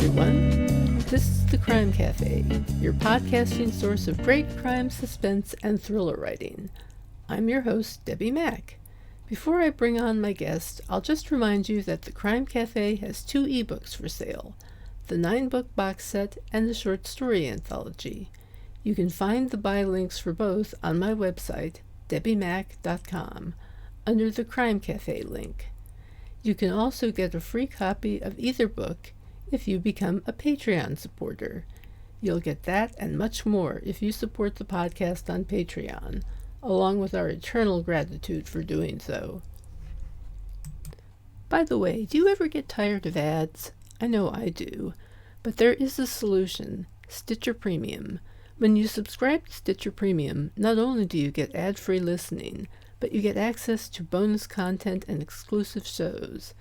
everyone. This is the Crime Cafe, your podcasting source of great crime, suspense, and thriller writing. I'm your host, Debbi Mack. Before I bring on my guest, I'll just remind you that the Crime Cafe has 2 ebooks for sale, the 9-book box set and the short story anthology. You can find the buy links for both on my website, debbimack.com, under the Crime Cafe link. You can also get a free copy of either book if you become a Patreon supporter. You'll get that and much more if you support the podcast on Patreon, along with our eternal gratitude for doing so. By the way, do you ever get tired of ads? I know I do. But there is a solution, Stitcher Premium. When you subscribe to Stitcher Premium, not only do you get ad-free listening, but you get access to bonus content and exclusive shows.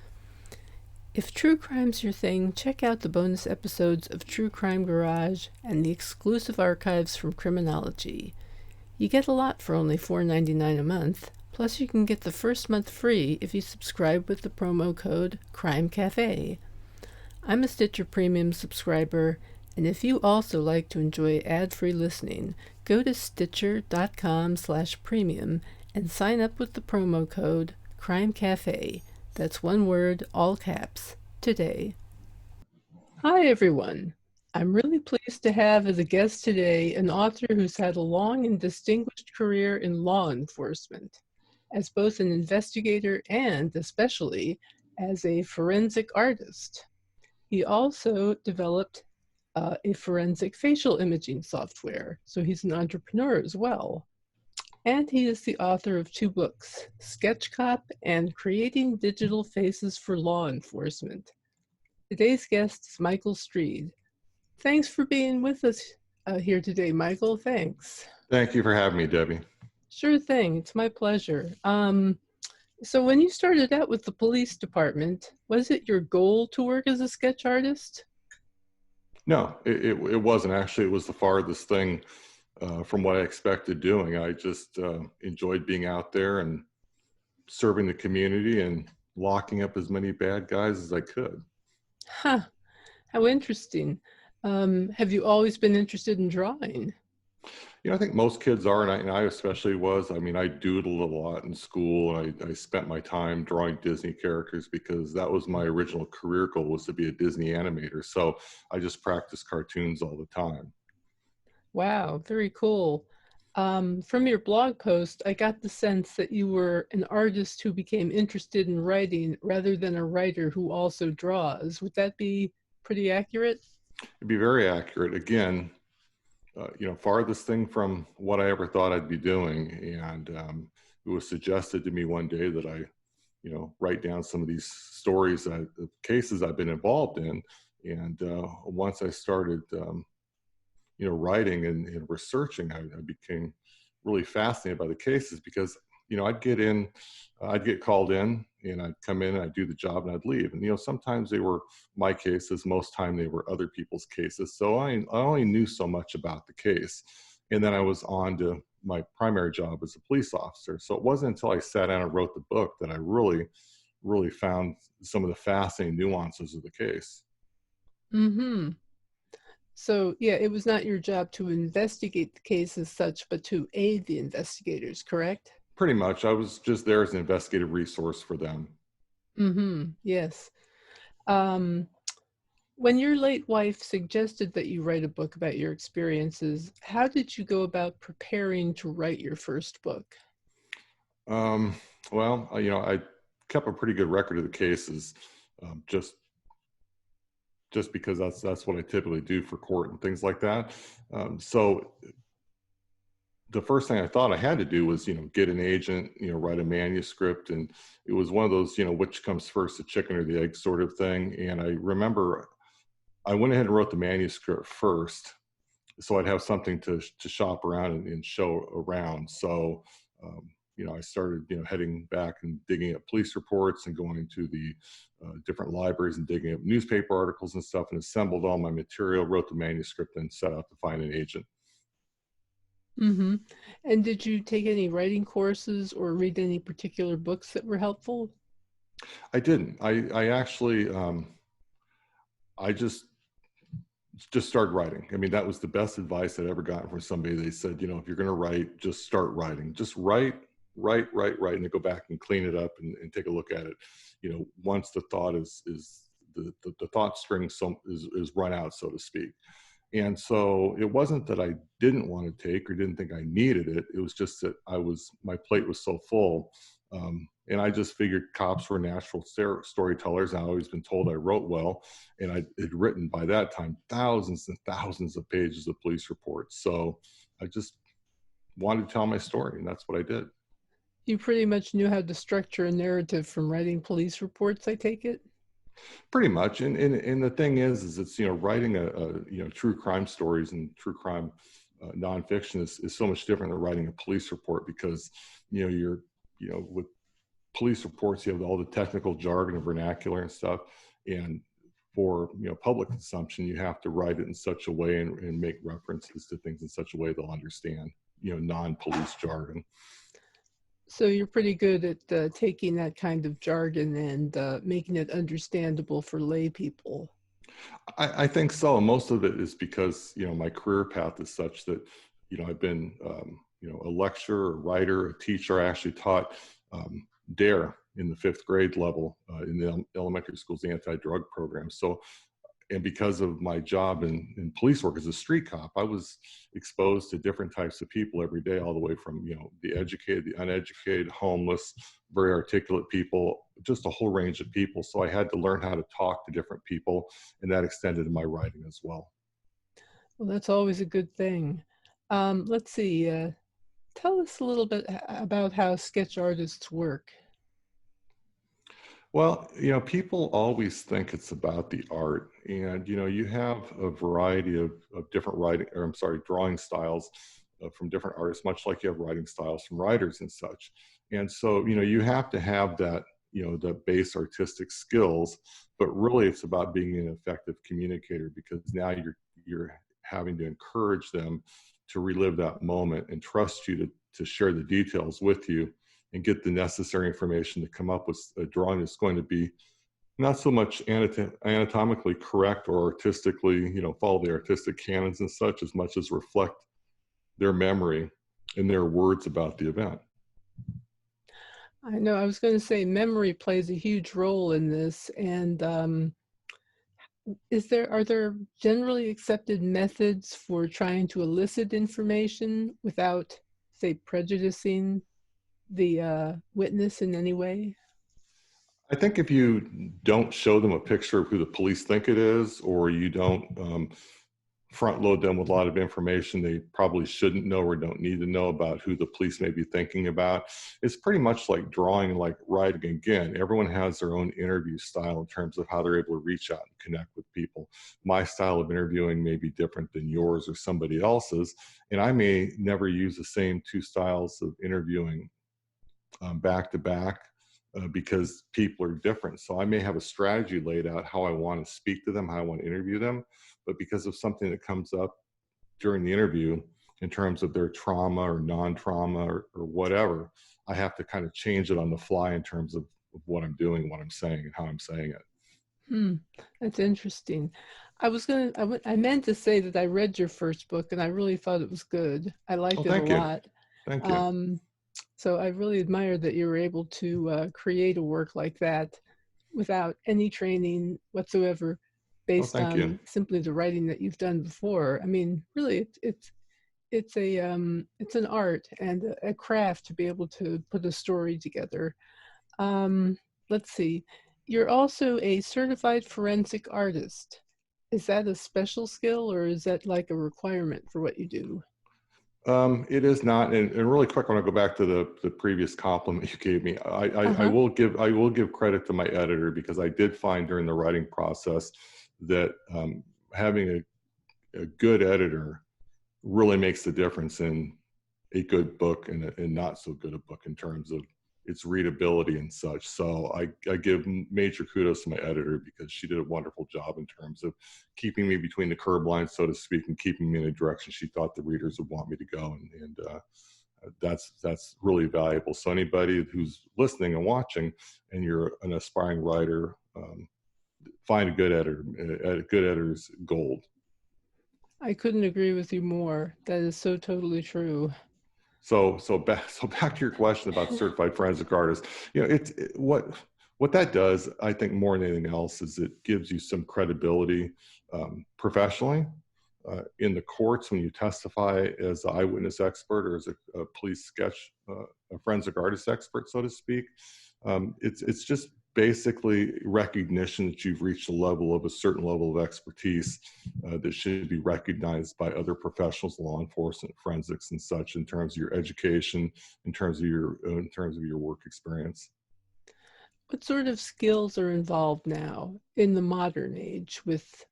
If true crime's your thing, check out the bonus episodes of True Crime Garage and the exclusive archives from Criminology. You get a lot for only $4.99 a month, plus you can get the first month free if you subscribe with the promo code CRIMECAFE. I'm a Stitcher Premium subscriber, and if you also like to enjoy ad-free listening, go to stitcher.com/premium and sign up with the promo code CRIMECAFE. That's one word, all caps, today. Hi, everyone. I'm really pleased to have as a guest today an author who's had a long and distinguished career in law enforcement, as both an investigator and, especially, as a forensic artist. He also developed a forensic facial imaging software, so he's an entrepreneur as well. And he is the author of 2 books, Sketch Cop and Creating Digital Faces for Law Enforcement. Today's guest is Michael Streed. Thanks for being with us here today, Michael. Thanks. Thank you for having me, Debbie. Sure thing. It's my pleasure. So when you started out with the police department, was it your goal to work as a sketch artist? No, it wasn't. Actually, it was the farthest thing from what I expected doing. I just enjoyed being out there and serving the community and locking up as many bad guys as I could. Huh. How interesting. Have you always been interested in drawing? You know, I think most kids are, and I especially was. I mean, I doodled a lot in school. I spent my time drawing Disney characters because that was my original career goal, was to be a Disney animator. So I just practiced cartoons all the time. Wow, very cool. From your blog post, I got the sense that you were an artist who became interested in writing rather than a writer who also draws. Would that be pretty accurate? It'd be very accurate. Again, farthest thing from what I ever thought I'd be doing. And it was suggested to me one day that I, write down some of these stories, the cases I've been involved in. And once I started, writing and researching, I became really fascinated by the cases because, I'd get called in and I'd come in and I'd do the job and I'd leave. And, sometimes they were my cases, most time they were other people's cases. So I only knew so much about the case. And then I was on to my primary job as a police officer. So it wasn't until I sat down and wrote the book that I really, really found some of the fascinating nuances of the case. Mm-hmm. So, yeah, it was not your job to investigate the case as such, but to aid the investigators, correct? Pretty much. I was just there as an investigative resource for them. Mm-hmm. Yes. When your late wife suggested that you write a book about your experiences, how did you go about preparing to write your first book? I kept a pretty good record of the cases, just because that's what I typically do for court and things like that. So the first thing I thought I had to do was, get an agent, write a manuscript. And it was one of those, which comes first, the chicken or the egg sort of thing. And I remember I went ahead and wrote the manuscript first, so I'd have something to shop around and show around. So, I started, heading back and digging up police reports and going to the different libraries and digging up newspaper articles and stuff, and assembled all my material, wrote the manuscript, and set out to find an agent. Mm-hmm. And did you take any writing courses or read any particular books that were helpful? I didn't. I actually, I just just start writing. I mean, that was the best advice I'd ever gotten from somebody. They said, if you're going to write, just start writing. Just write, and then go back and clean it up and take a look at it. Once the thought is the thought string is run out, so to speak. And so it wasn't that I didn't want to take or didn't think I needed it. It was just that my plate was so full. And I just figured cops were natural storytellers. I've always been told I wrote well, and I had written by that time thousands and thousands of pages of police reports. So I just wanted to tell my story, and that's what I did. You pretty much knew how to structure a narrative from writing police reports, I take it? Pretty much. And the thing is it's, writing true crime stories and true crime nonfiction is so much different than writing a police report, because, you're, with police reports, you have all the technical jargon and vernacular and stuff. And for, public consumption, you have to write it in such a way and make references to things in such a way they'll understand, non-police jargon. So you're pretty good at taking that kind of jargon and making it understandable for lay people. I think so. Most of it is because, my career path is such that, I've been, a lecturer, a writer, a teacher. I actually taught DARE in the 5th grade level in the elementary school's anti-drug program. So, and because of my job in police work as a street cop, I was exposed to different types of people every day, all the way from, the educated, the uneducated, homeless, very articulate people, just a whole range of people. So I had to learn how to talk to different people, and that extended to my writing as well. Well, that's always a good thing. Let's see. Tell us a little bit about how sketch artists work. Well, people always think it's about the art, and, you have a variety of different drawing styles from different artists, much like you have writing styles from writers and such. And so, you have to have that, the base artistic skills, but really it's about being an effective communicator, because now you're having to encourage them to relive that moment and trust you to share the details with you and get the necessary information to come up with a drawing that's going to be not so much anatomically correct or artistically, follow the artistic canons and such, as much as reflect their memory and their words about the event. I know, I was going to say memory plays a huge role in this. And are there generally accepted methods for trying to elicit information without, say, prejudicing the witness in any way? I think if you don't show them a picture of who the police think it is, or you don't front load them with a lot of information they probably shouldn't know or don't need to know about who the police may be thinking about, it's pretty much like drawing, like writing. Again, everyone has their own interview style in terms of how they're able to reach out and connect with people. My style of interviewing may be different than yours or somebody else's, and I may never use the same 2 styles of interviewing back to back, because people are different. So I may have a strategy laid out how I want to speak to them, how I want to interview them, but because of something that comes up during the interview in terms of their trauma or non-trauma or whatever, I have to kind of change it on the fly in terms of what I'm doing, what I'm saying, and how I'm saying it. That's interesting. I meant to say that I read your first book and I really thought it was good. I liked it a lot. Thank you. So I really admire that you were able to create a work like that without any training whatsoever, based on simply the writing that you've done before. I mean, really, it's an art and a craft to be able to put a story together. Let's see. You're also a certified forensic artist. Is that a special skill, or is that like a requirement for what you do? It is not, and really quick, I want to go back to the previous compliment you gave me. I will give credit to my editor, because I did find during the writing process that having a good editor really makes the difference in a good book and not so good a book in terms of its readability and such. So I give major kudos to my editor, because she did a wonderful job in terms of keeping me between the curb lines, so to speak, and keeping me in a direction she thought the readers would want me to go. And that's really valuable. So anybody who's listening and watching and you're an aspiring writer, find a good editor. A good editor is gold. I couldn't agree with you more. That is so totally true. So back to your question about certified forensic artists. What that does, I think, more than anything else, is it gives you some credibility professionally in the courts when you testify as an eyewitness expert or as a police sketch, a forensic artist expert, so to speak. It's just basically recognition that you've reached a certain level of expertise that should be recognized by other professionals, law enforcement, forensics, and such, in terms of your education, in terms of your work experience. What sort of skills are involved now in the modern age with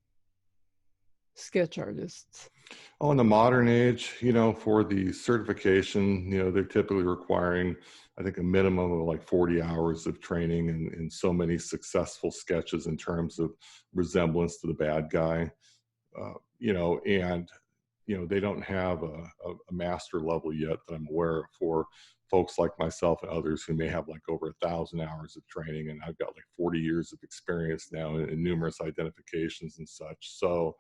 sketch artists? Oh, in the modern age, for the certification, they're typically requiring, I think, a minimum of like 40 hours of training and so many successful sketches in terms of resemblance to the bad guy, and they don't have a master level yet that I'm aware of for folks like myself and others who may have like over 1,000 hours of training, and I've got like 40 years of experience now in numerous identifications and such. So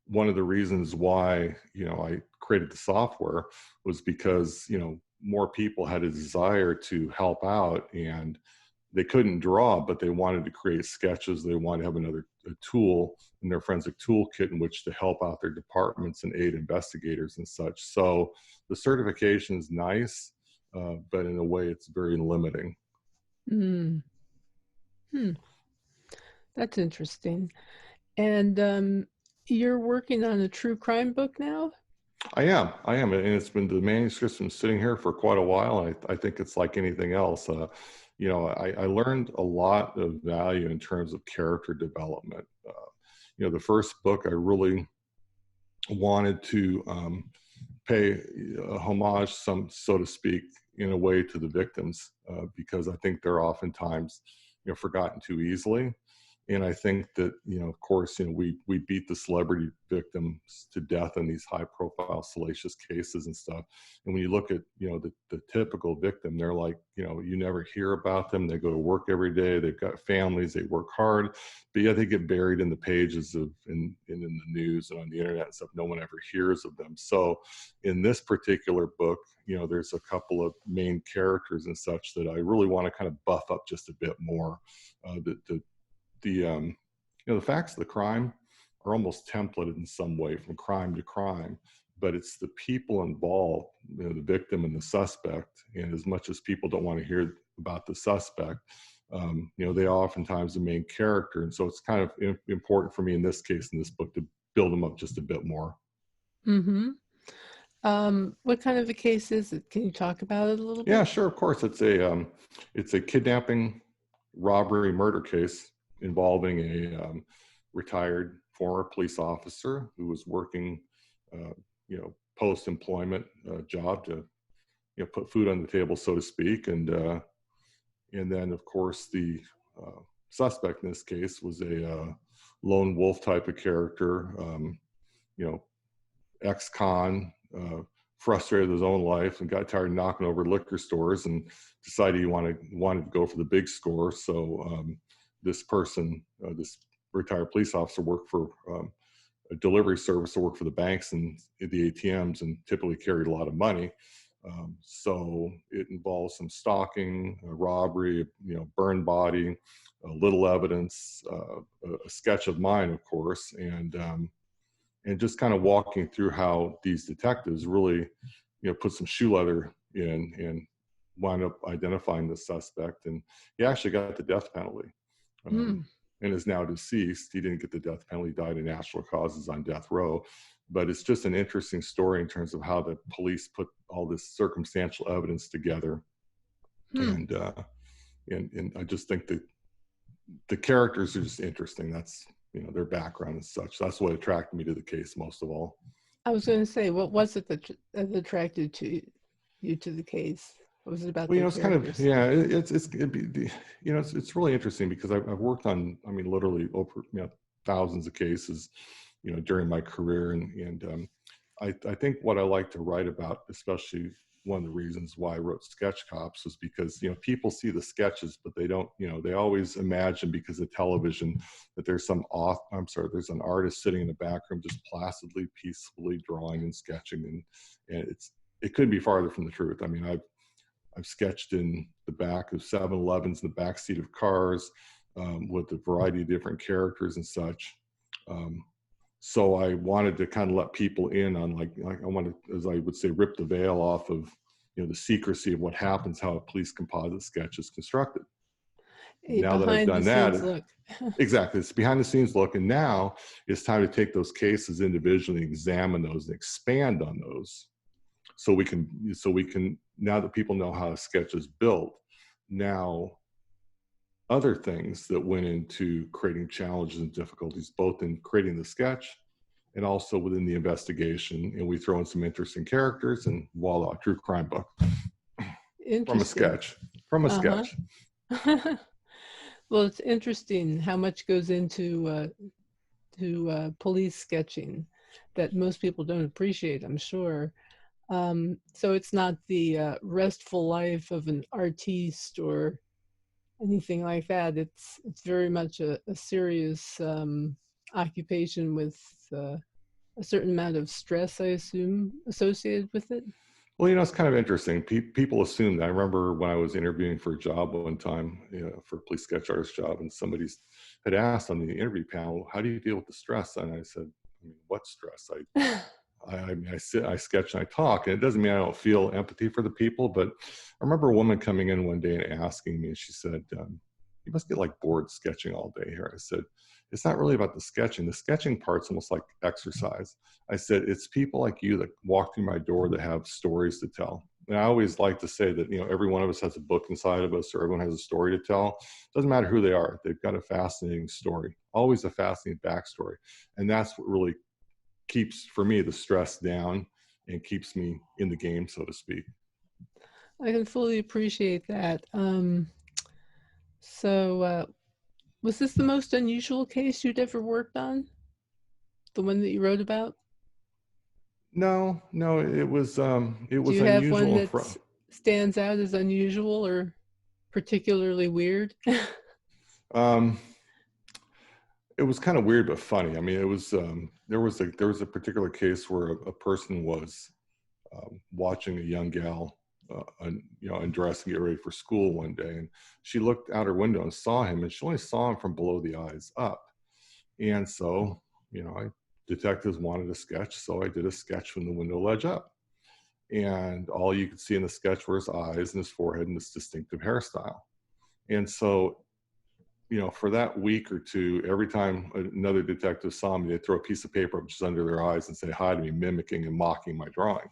one of the reasons why I created the software was because more people had a desire to help out, and they couldn't draw, but they wanted to create sketches. They wanted to have a tool in their forensic toolkit in which to help out their departments and aid investigators and such. So the certification is nice, but in a way it's very limiting. Mm. Hmm. That's interesting. And you're working on a true crime book now? I am, and the manuscript's been sitting here for quite a while. And I think it's like anything else. I learned a lot of value in terms of character development. The first book I really wanted to pay homage, so to speak, in a way to the victims, because I think they're oftentimes forgotten too easily. And I think that, of course, we beat the celebrity victims to death in these high profile salacious cases and stuff. And when you look at, the typical victim, they're like, you never hear about them. They go to work every day. They've got families. They work hard. But yet they get buried in the pages in the news and on the internet and stuff. No one ever hears of them. So in this particular book, there's a couple of main characters and such that I really want to kind of buff up just a bit more. The facts of the crime are almost templated in some way from crime to crime, but it's the people involved, the victim and the suspect. And as much as people don't want to hear about the suspect, they are oftentimes the main character. And so it's kind of important for me in this case, in this book, to build them up just a bit more. Mm-hmm. What kind of a case is it? Can you talk about it a little bit? Yeah, sure. Of course. It's a kidnapping, robbery, murder case involving a retired former police officer who was working, post-employment job to, put food on the table, so to speak. And then, of course, the suspect in this case was a lone wolf type of character, ex-con, frustrated with his own life and got tired of knocking over liquor stores and decided he wanted to go for the big score. So this retired police officer, worked for a delivery service to work for the banks and the ATMs, and typically carried a lot of money. So it involves some stalking, robbery, burned body, little evidence, a sketch of mine, of course, and just kind of walking through how these detectives really, put some shoe leather in and wound up identifying the suspect. And he actually got the death penalty. And is now deceased. He didn't get the death penalty, died of natural causes on death row. But it's just an interesting story in terms of how the police put all this circumstantial evidence together. And I just think that the characters are just interesting. That's, their background and such. That's what attracted me to the case most of all. I was going to say, what was it that attracted you to the case? What was it about? Well, it's kind of, it's really interesting because I've worked on, literally over thousands of cases, during my career, and I think what I like to write about, especially one of the reasons why I wrote Sketch Cops was because, people see the sketches, but they don't, they always imagine because of television that there's there's an artist sitting in the back room just placidly, peacefully drawing and sketching. And it couldn't be farther from the truth. I mean, I've sketched in the back of 7-Elevens, in the back seat of cars, with a variety of different characters and such. So I wanted to kind of let people in on like I wanted, as I would say, rip the veil off of, the secrecy of what happens, how a police composite sketch is constructed. A Now that I've behind the done that, scenes look. exactly, it's behind the scenes look. And now it's time to take those cases individually, examine those and expand on those. So we can, now that people know how a sketch is built, now other things that went into creating challenges and difficulties, both in creating the sketch and also within the investigation. And we throw in some interesting characters and voila, true crime book. From a sketch. Well, it's interesting how much goes into police sketching that most people don't appreciate, I'm sure. So it's not the restful life of an artiste or anything like that. It's very much a serious occupation with a certain amount of stress, I assume, associated with it. Well, it's kind of interesting. People assume that. I remember when I was interviewing for a job one time, for a police sketch artist job, and somebody had asked on the interview panel, "How do you deal with the stress?" And I said, "What stress? I sketch and I talk, and it doesn't mean I don't feel empathy for the people." But I remember a woman coming in one day and asking me, she said, "You must get like bored sketching all day here." I said, "It's not really about the sketching. The sketching part's almost like exercise." I said, "It's people like you that walk through my door that have stories to tell." And I always like to say that, every one of us has a book inside of us, or everyone has a story to tell. Doesn't matter who they are. They've got a fascinating story, always a fascinating backstory. And that's what really keeps, for me, the stress down and keeps me in the game, so to speak. I can fully appreciate that. So was this the most unusual case you'd ever worked on? The one that you wrote about? No, it was Do you have one unusual. that stands out as unusual or particularly weird? Um, it was kind of weird but funny. I mean, it was there was a particular case where a person was watching a young gal undress and get ready for school one day, and she looked out her window and saw him, and she only saw him from below the eyes up. And so, detectives wanted a sketch, so I did a sketch from the window ledge up. And all you could see in the sketch were his eyes and his forehead and this distinctive hairstyle. And so, for that week or two, every time another detective saw me, they'd throw a piece of paper up just under their eyes and say hi to me, mimicking and mocking my drawing.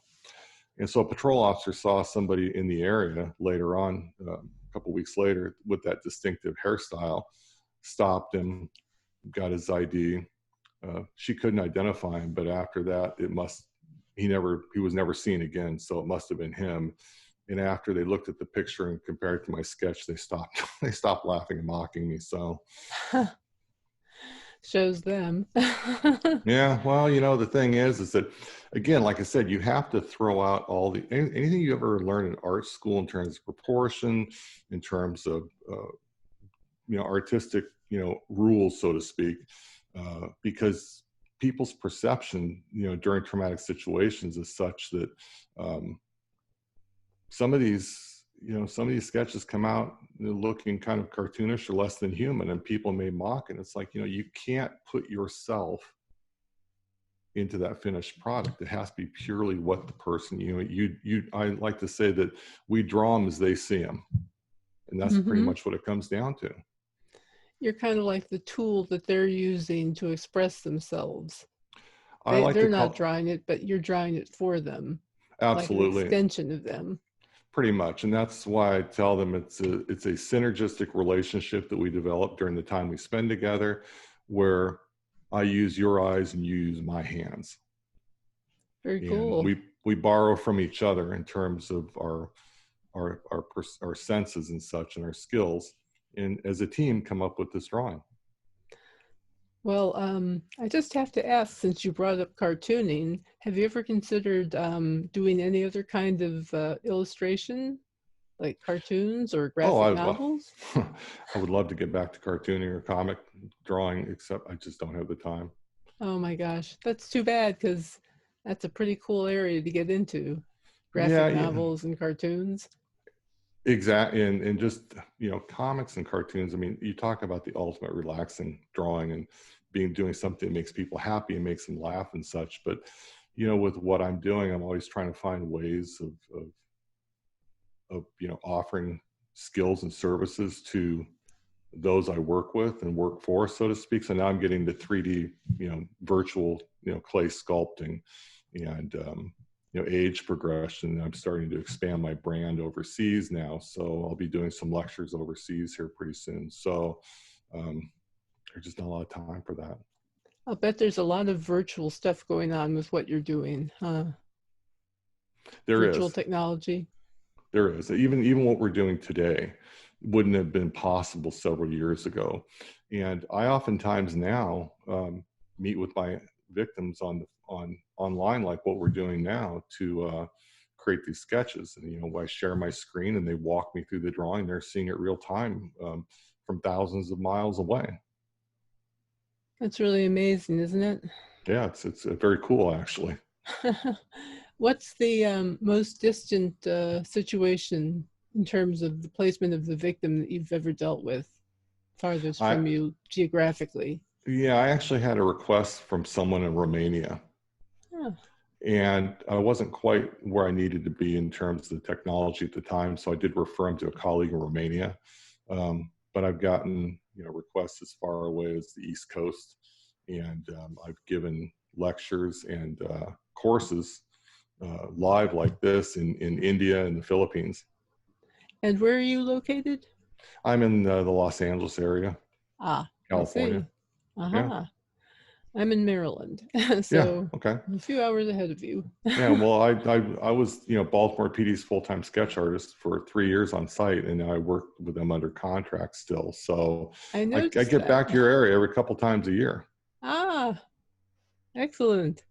And so a patrol officer saw somebody in the area later on, a couple weeks later, with that distinctive hairstyle, stopped him, got his ID. She couldn't identify him, but after that, he was never seen again. So it must have been him. And after they looked at the picture and compared it to my sketch, they stopped laughing and mocking me. So shows them. Yeah, well, the thing is that, again, like I said, you have to throw out anything you ever learn in art school in terms of proportion, in terms of artistic rules, so to speak, because people's perception during traumatic situations is such that some of these sketches come out looking kind of cartoonish or less than human, and people may mock it. It's like, you can't put yourself into that finished product. It has to be purely what the person, I like to say that we draw them as they see them. And that's pretty much what it comes down to. You're kind of like the tool that they're using to express themselves. They're not drawing it, but you're drawing it for them. Absolutely. Like an extension of them. Pretty much. And that's why I tell them it's a synergistic relationship that we develop during the time we spend together, where I use your eyes and you use my hands. Very cool. And we borrow from each other in terms of our senses and such, and our skills, and as a team come up with this drawing. Well, I just have to ask, since you brought up cartooning, have you ever considered doing any other kind of illustration, like cartoons or Oh, graphic novels? I would love to get back to cartooning or comic drawing, except I just don't have the time. Oh my gosh, that's too bad because that's a pretty cool area to get into, Yeah, graphic yeah, novels and cartoons. exactly. And just, comics and cartoons. I mean, you talk about the ultimate relaxing drawing and doing something that makes people happy and makes them laugh and such. But, with what I'm doing, I'm always trying to find ways of offering skills and services to those I work with and work for, so to speak. So now I'm getting the 3D, virtual, clay sculpting and, age progression. I'm starting to expand my brand overseas now. So I'll be doing some lectures overseas here pretty soon. So there's just not a lot of time for that. I'll bet there's a lot of virtual stuff going on with what you're doing, huh? There Virtual is, technology. there is. Even what we're doing today wouldn't have been possible several years ago. And I oftentimes now meet with my victims on online, like what we're doing now, to create these sketches. And I share my screen, and they walk me through the drawing. They're seeing it real time from thousands of miles away. That's really amazing, isn't it? Yeah, it's very cool actually. What's the most distant situation in terms of the placement of the victim that you've ever dealt with, farthest I from you geographically? Yeah, I actually had a request from someone in Romania, Huh. and I wasn't quite where I needed to be in terms of the technology at the time. So I did refer him to a colleague in Romania. But I've gotten requests as far away as the East Coast, and I've given lectures and courses live like this in India and the Philippines. And where are you located? I'm in the Los Angeles area, Ah, I California. see. Yeah, Aha. I'm in Maryland, yeah, so okay. I'm a few hours ahead of you. Yeah, well, I was Baltimore PD's full-time sketch artist for 3 years on site, and I worked with them under contract still. So I I noticed get that. back to your area every couple times a year. Ah, excellent.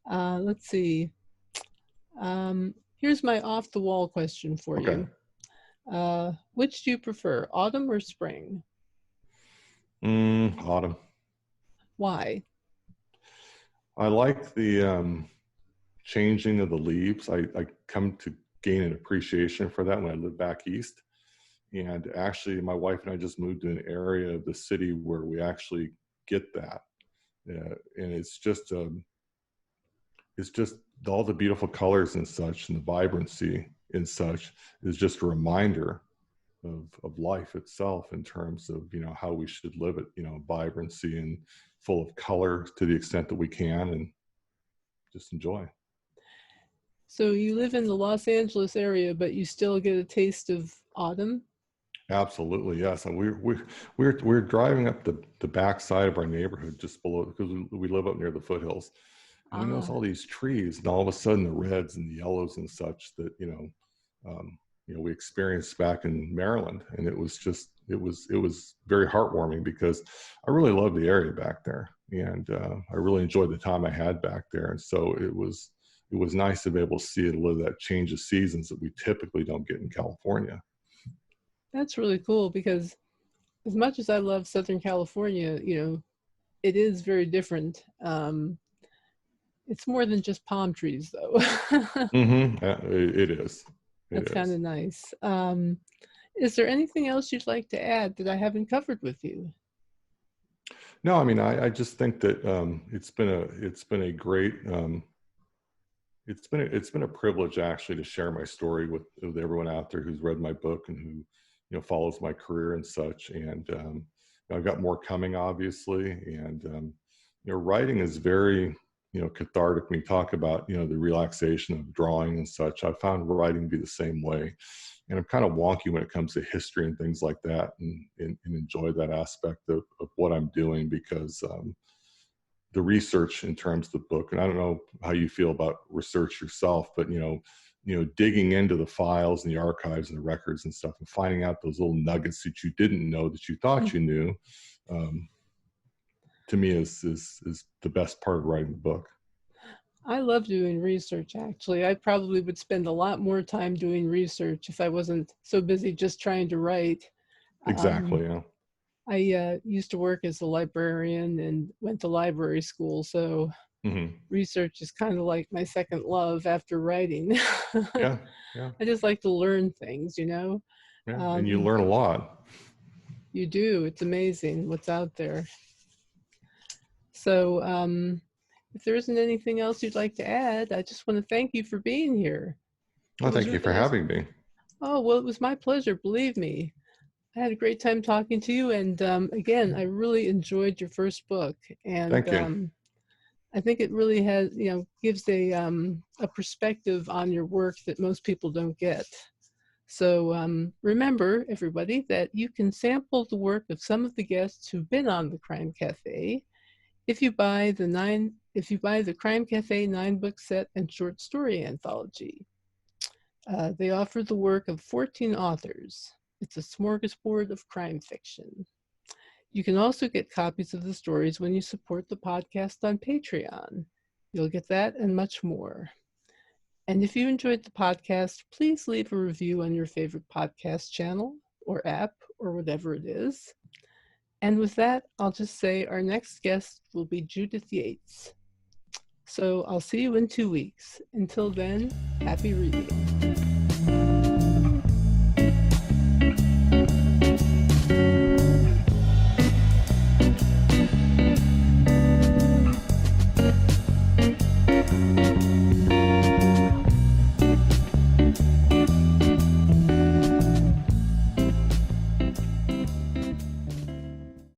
Let's see. Here's my off-the-wall question for Okay. you. Which do you prefer, autumn or spring? Autumn. Why? I like the changing of the leaves. I come to gain an appreciation for that when I live back east. And actually, my wife and I just moved to an area of the city where we actually get that. And it's just all the beautiful colors and such, and the vibrancy and such is just a reminder of life itself in terms of how we should live it, vibrancy and full of color to the extent that we can, and just enjoy. So you live in the Los Angeles area, but you still get a taste of autumn? Absolutely, yes. And we're driving up the back side of our neighborhood just below, because we live up near the foothills, and we notice Ah, all these trees, and all of a sudden the reds and the yellows and such that um, we experienced back in Maryland, and it was very heartwarming because I really love the area back there, and I really enjoyed the time I had back there, and so it was nice to be able to see a little of that change of seasons that we typically don't get in California. that's really cool because as much as I love Southern California, it is very different. It's more than just palm trees, though. It is. It That's kind is. of nice. Is there anything else you'd like to add that I haven't covered with you? No, I mean, I just think that it's been a great it's been a privilege actually to share my story with everyone out there who's read my book and who follows my career and such. And I've got more coming, obviously. And writing is very cathartic. When you talk about the relaxation of drawing and such, I found writing to be the same way. And I'm kind of wonky when it comes to history and things like that, and enjoy that aspect of what I'm doing, because the research in terms of the book, and I don't know how you feel about research yourself, but digging into the files and the archives and the records and stuff, and finding out those little nuggets that you didn't know that you thought you knew. um, to me is the best part of writing the book. I love doing research, actually. I probably would spend a lot more time doing research if I wasn't so busy just trying to write. Exactly. Yeah. I used to work as a librarian and went to library school, so Mm-hmm. research is kind of like my second love after writing. Yeah. Yeah. I just like to learn things, you know. Yeah. And you Um, learn a lot. you do. It's amazing what's out there. So if there isn't anything else you'd like to add, I just want to thank you for being here. It Well, was thank you really for nice. having me. Oh, well, it was my pleasure, believe me. I had a great time talking to you. And again, I really enjoyed your first book. And Thank you. I think it really has, gives a perspective on your work that most people don't get. So remember, everybody, that you can sample the work of some of the guests who've been on the Crime Cafe if you buy the Crime Cafe 9-book set and short story anthology. They offer the work of 14 authors. It's a smorgasbord of crime fiction. You can also get copies of the stories when you support the podcast on Patreon. You'll get that and much more. And if you enjoyed the podcast, please leave a review on your favorite podcast channel or app or whatever it is. And with that, I'll just say our next guest will be Judith Yates. So I'll see you in 2 weeks. Until then, happy reading.